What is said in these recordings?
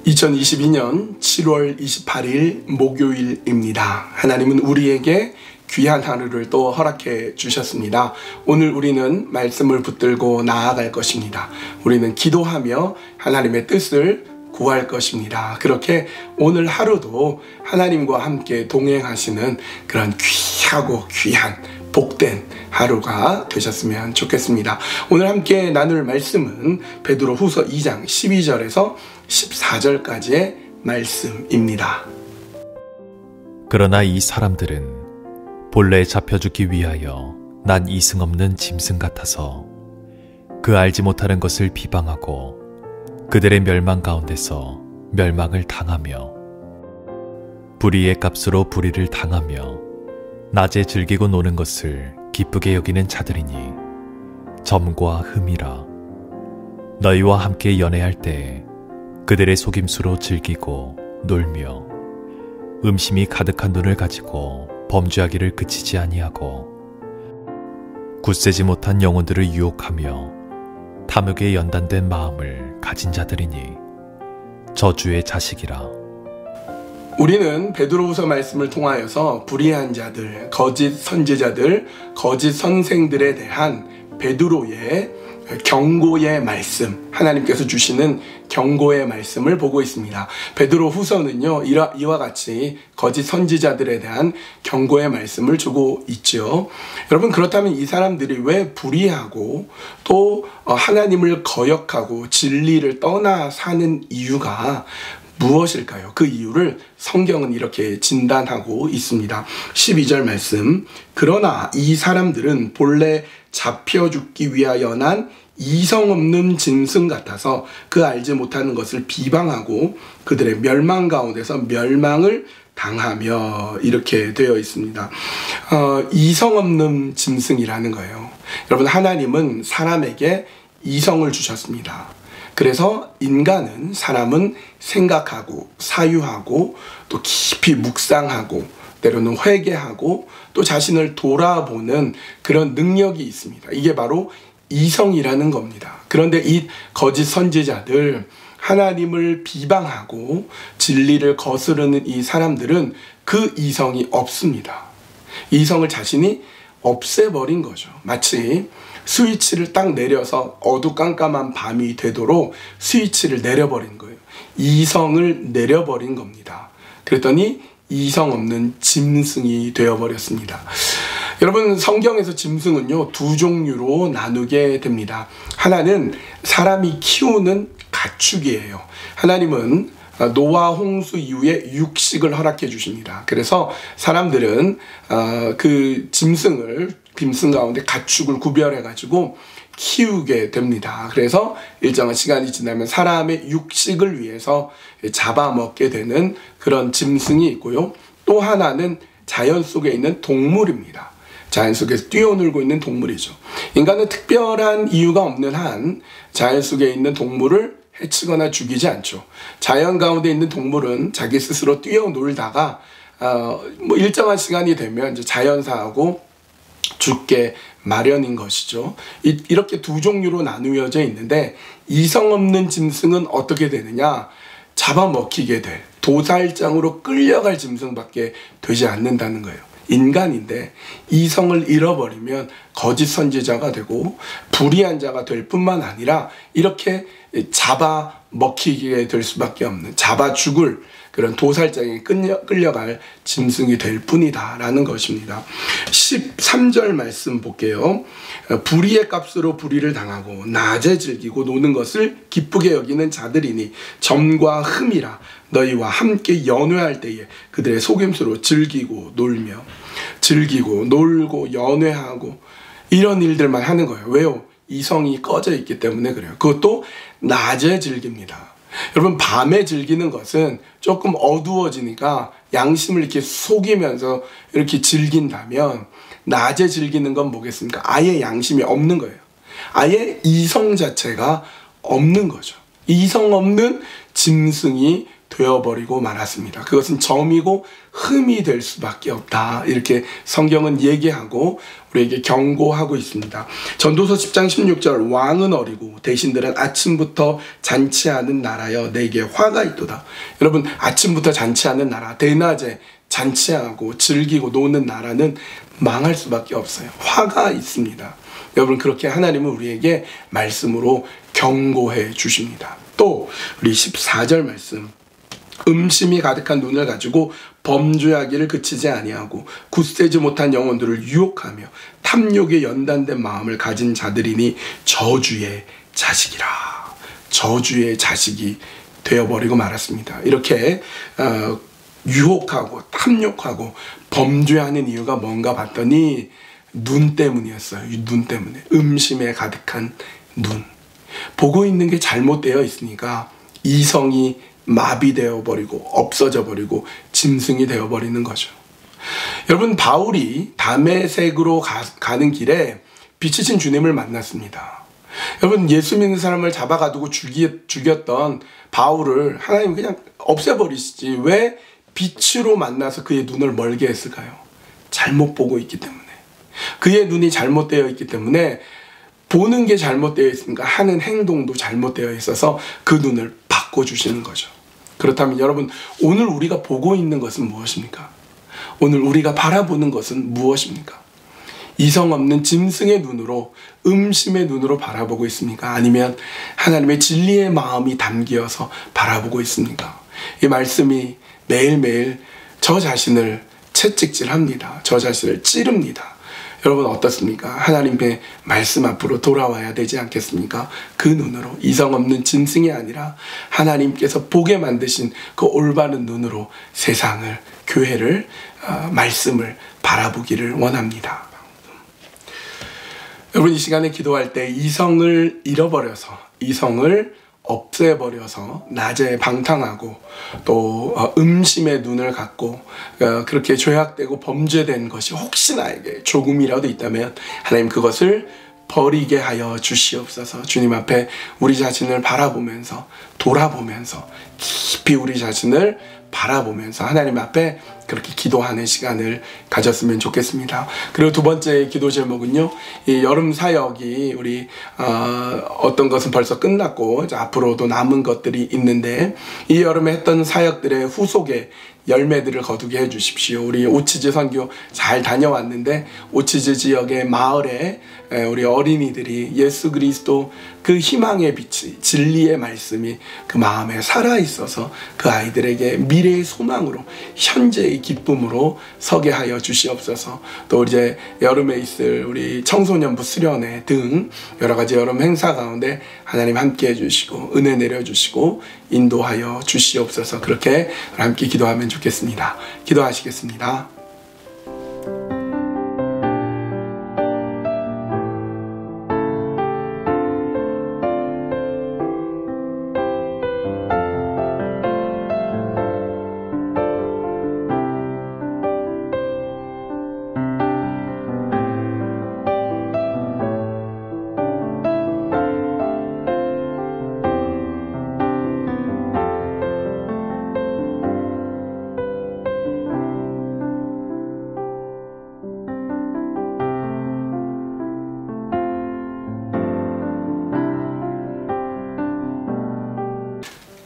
2022년 7월 28일 목요일입니다. 하나님은 우리에게 귀한 하루를 또 허락해 주셨습니다. 오늘 우리는 말씀을 붙들고 나아갈 것입니다. 우리는 기도하며 하나님의 뜻을 구할 것입니다. 그렇게 오늘 하루도 하나님과 함께 동행하시는 그런 귀하고 귀한 복된 하루가 되셨으면 좋겠습니다. 오늘 함께 나눌 말씀은 베드로후서 2장 12절에서 14절까지의 말씀입니다. 그러나 이 사람들은 본래에 잡혀 죽기 위하여 난 이승 없는 짐승 같아서 그 알지 못하는 것을 비방하고 그들의 멸망 가운데서 멸망을 당하며 불의의 값으로 불의를 당하며 낮에 즐기고 노는 것을 기쁘게 여기는 자들이니 점과 흠이라. 너희와 함께 연애할 때에 그들의 속임수로 즐기고 놀며 음심이 가득한 눈을 가지고 범죄하기를 그치지 아니하고 굳세지 못한 영혼들을 유혹하며 탐욕에 연단된 마음을 가진 자들이니 저주의 자식이라. 우리는 베드로후서 말씀을 통하여서 불의한 자들, 거짓 선지자들, 거짓 선생들에 대한 베드로의 경고의 말씀, 하나님께서 주시는 경고의 말씀을 보고 있습니다. 베드로후서는요, 이와 같이 거짓 선지자들에 대한 경고의 말씀을 주고 있죠. 여러분, 그렇다면 이 사람들이 왜 불의하고 또 하나님을 거역하고 진리를 떠나 사는 이유가 무엇일까요? 그 이유를 성경은 이렇게 진단하고 있습니다. 12절 말씀, 그러나 이 사람들은 본래 잡혀 죽기 위하여 난 이성 없는 짐승 같아서 그 알지 못하는 것을 비방하고 그들의 멸망 가운데서 멸망을 당하며, 이렇게 되어 있습니다. 이성 없는 짐승이라는 거예요. 여러분, 하나님은 사람에게 이성을 주셨습니다. 그래서 사람은 생각하고 사유하고 또 깊이 묵상하고 때로는 회개하고 또 자신을 돌아보는 그런 능력이 있습니다. 이게 바로 이성이라는 겁니다. 그런데 이 거짓 선지자들, 하나님을 비방하고 진리를 거스르는 이 사람들은 그 이성이 없습니다. 이성을 자신이 없애버린 거죠. 마치 스위치를 딱 내려서 어두깜깜한 밤이 되도록 스위치를 내려버린 거예요. 이성을 내려버린 겁니다. 그랬더니 이성 없는 짐승이 되어버렸습니다. 여러분, 성경에서 짐승은요, 두 종류로 나누게 됩니다. 하나는 사람이 키우는 가축이에요. 하나님은 노아 홍수 이후에 육식을 허락해 주십니다. 그래서 사람들은 그 짐승 가운데 가축을 구별해 가지고 키우게 됩니다. 그래서 일정한 시간이 지나면 사람의 육식을 위해서 잡아먹게 되는 그런 짐승이 있고요. 또 하나는 자연 속에 있는 동물입니다. 자연 속에서 뛰어놀고 있는 동물이죠. 인간은 특별한 이유가 없는 한 자연 속에 있는 동물을 해치거나 죽이지 않죠. 자연 가운데 있는 동물은 자기 스스로 뛰어놀다가 일정한 시간이 되면 이제 자연사하고 죽게 마련인 것이죠. 이렇게 두 종류로 나누어져 있는데, 이성 없는 짐승은 어떻게 되느냐? 잡아먹히게 될, 도살장으로 끌려갈 짐승밖에 되지 않는다는 거예요. 인간인데 이성을 잃어버리면 거짓 선지자가 되고 불의한 자가 될 뿐만 아니라 이렇게 잡아먹히게 될 수밖에 없는, 잡아 죽을 그런 도살장에 끌려갈 짐승이 될 뿐이다 라는 것입니다. 13절 말씀 볼게요. 불의의 값으로 불의를 당하고 낮에 즐기고 노는 것을 기쁘게 여기는 자들이니 점과 흠이라. 너희와 함께 연회할 때에 그들의 속임수로 즐기고 놀고 연회하고 이런 일들만 하는 거예요. 왜요? 이성이 꺼져 있기 때문에 그래요. 그것도 낮에 즐깁니다. 여러분, 밤에 즐기는 것은 조금 어두워지니까 양심을 이렇게 속이면서 이렇게 즐긴다면, 낮에 즐기는 건 뭐겠습니까? 아예 양심이 없는 거예요. 아예 이성 자체가 없는 거죠. 이성 없는 짐승이 되어버리고 말았습니다. 그것은 점이고 흠이 될 수밖에 없다. 이렇게 성경은 얘기하고 우리에게 경고하고 있습니다. 전도서 10장 16절 왕은 어리고 대신들은 아침부터 잔치하는 나라여 내게 화가 있도다. 여러분, 아침부터 잔치하는 나라, 대낮에 잔치하고 즐기고 노는 나라는 망할 수밖에 없어요. 화가 있습니다. 여러분, 그렇게 하나님은 우리에게 말씀으로 경고해 주십니다. 또 우리 14절 말씀, 음심이 가득한 눈을 가지고 범죄하기를 그치지 아니하고 굳세지 못한 영혼들을 유혹하며 탐욕에 연단된 마음을 가진 자들이니 저주의 자식이라. 저주의 자식이 되어버리고 말았습니다. 이렇게 유혹하고 탐욕하고 범죄하는 이유가 뭔가 봤더니 눈 때문이었어요. 눈 때문에. 음심에 가득한 눈. 보고 있는 게 잘못되어 있으니까 이성이 마비되어 버리고 없어져 버리고 짐승이 되어 버리는 거죠. 여러분, 바울이 다메섹으로 가는 길에 빛이신 주님을 만났습니다. 여러분, 예수 믿는 사람을 잡아가두고 죽였던 바울을 하나님 그냥 없애버리시지 왜 빛으로 만나서 그의 눈을 멀게 했을까요? 잘못 보고 있기 때문에. 그의 눈이 잘못되어 있기 때문에 보는 게 잘못되어 있으니까 하는 행동도 잘못되어 있어서 그 눈을 바꿔주시는 거죠. 그렇다면 여러분, 오늘 우리가 보고 있는 것은 무엇입니까? 오늘 우리가 바라보는 것은 무엇입니까? 이성 없는 짐승의 눈으로, 음심의 눈으로 바라보고 있습니까? 아니면 하나님의 진리의 마음이 담기어서 바라보고 있습니까? 이 말씀이 매일매일 저 자신을 채찍질합니다. 저 자신을 찌릅니다. 여러분, 어떻습니까? 하나님의 말씀 앞으로 돌아와야 되지 않겠습니까? 그 눈으로, 이성 없는 짐승이 아니라 하나님께서 보게 만드신 그 올바른 눈으로 세상을, 교회를, 말씀을 바라보기를 원합니다. 여러분, 이 시간에 기도할 때 이성을 잃어버려서, 이성을 없애버려서 낮에 방탕하고 또 음심의 눈을 갖고 그렇게 죄악되고 범죄된 것이 혹시 나에게 조금이라도 있다면 하나님 그것을 버리게 하여 주시옵소서. 주님 앞에 우리 자신을 바라보면서, 돌아보면서, 깊이 우리 자신을 바라보면서 하나님 앞에 그렇게 기도하는 시간을 가졌으면 좋겠습니다. 그리고 두 번째 기도 제목은요, 이 여름 사역이 우리 어떤 것은 벌써 끝났고 이제 앞으로도 남은 것들이 있는데, 이 여름에 했던 사역들의 후속에 열매들을 거두게 해주십시오. 우리 오치즈 선교 잘 다녀왔는데 오치즈 지역의 마을에 우리 어린이들이 예수 그리스도 그 희망의 빛이, 진리의 말씀이 그 마음에 살아있어서 그 아이들에게 미래의 소망으로, 현재의 기쁨으로 서게 하여 주시옵소서. 또 이제 여름에 있을 우리 청소년부 수련회 등 여러 가지 여름 행사 가운데 하나님 함께 해주시고 은혜 내려주시고 인도하여 주시옵소서. 그렇게 함께 기도하면 좋겠습니다. 기도하시겠습니다.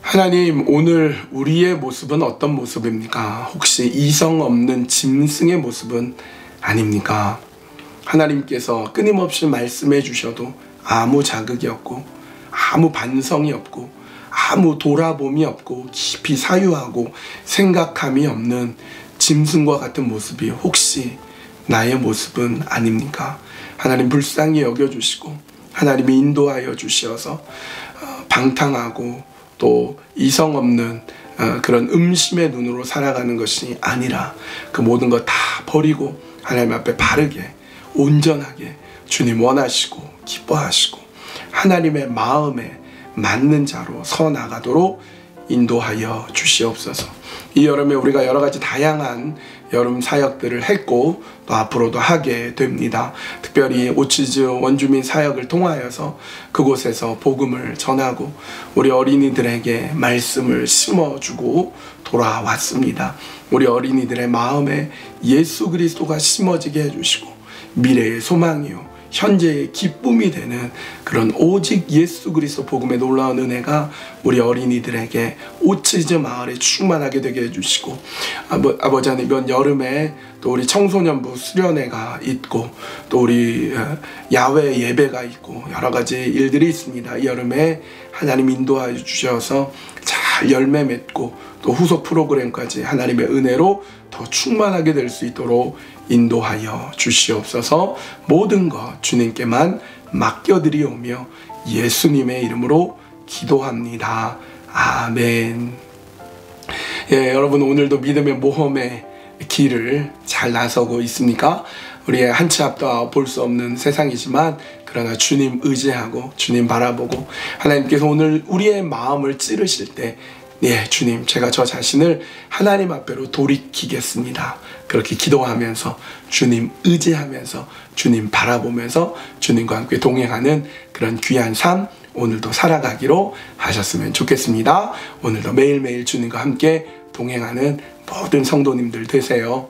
하나님, 오늘 우리의 모습은 어떤 모습입니까? 혹시 이성 없는 짐승의 모습은 아닙니까? 하나님께서 끊임없이 말씀해 주셔도 아무 자극이 없고 아무 반성이 없고 아무 돌아봄이 없고 깊이 사유하고 생각함이 없는 짐승과 같은 모습이 혹시 나의 모습은 아닙니까? 하나님 불쌍히 여겨주시고 하나님이 인도하여 주시어서 방탕하고 또 이성 없는 그런 음심의 눈으로 살아가는 것이 아니라 그 모든 것 다 버리고 하나님 앞에 바르게, 온전하게 주님 원하시고 기뻐하시고 하나님의 마음에 맞는 자로 서 나가도록 인도하여 주시옵소서. 이 여름에 우리가 여러 가지 다양한 여름 사역들을 했고 또 앞으로도 하게 됩니다. 특별히 오치즈 원주민 사역을 통하여서 그곳에서 복음을 전하고 우리 어린이들에게 말씀을 심어주고 돌아왔습니다. 우리 어린이들의 마음에 예수 그리스도가 심어지게 해주시고 미래의 소망이요 현재의 기쁨이 되는 그런 오직 예수 그리스도 복음의 놀라운 은혜가 우리 어린이들에게 오치즈 마을에 충만하게 되게 해주시고 아버지 하나님 이번 여름에 또 우리 청소년부 수련회가 있고 또 우리 야외 예배가 있고 여러 가지 일들이 있습니다. 이 여름에 하나님 인도하여 주셔서 잘 열매 맺고 또 후속 프로그램까지 하나님의 은혜로 더 충만하게 될 수 있도록 인도하여 주시옵소서. 모든 것 주님께만 맡겨드리오며 예수님의 이름으로 기도합니다. 아멘. 예, 여러분 오늘도 믿음의 모험의 길을 잘 나서고 있습니까? 우리의 한 치 앞도 볼 수 없는 세상이지만 그러나 주님 의지하고 주님 바라보고 하나님께서 오늘 우리의 마음을 찌르실 때 예, 주님 제가 저 자신을 하나님 앞에로 돌이키겠습니다. 그렇게 기도하면서 주님 의지하면서 주님 바라보면서 주님과 함께 동행하는 그런 귀한 삶 오늘도 살아가기로 하셨으면 좋겠습니다. 오늘도 매일매일 주님과 함께 동행하는 모든 성도님들 되세요.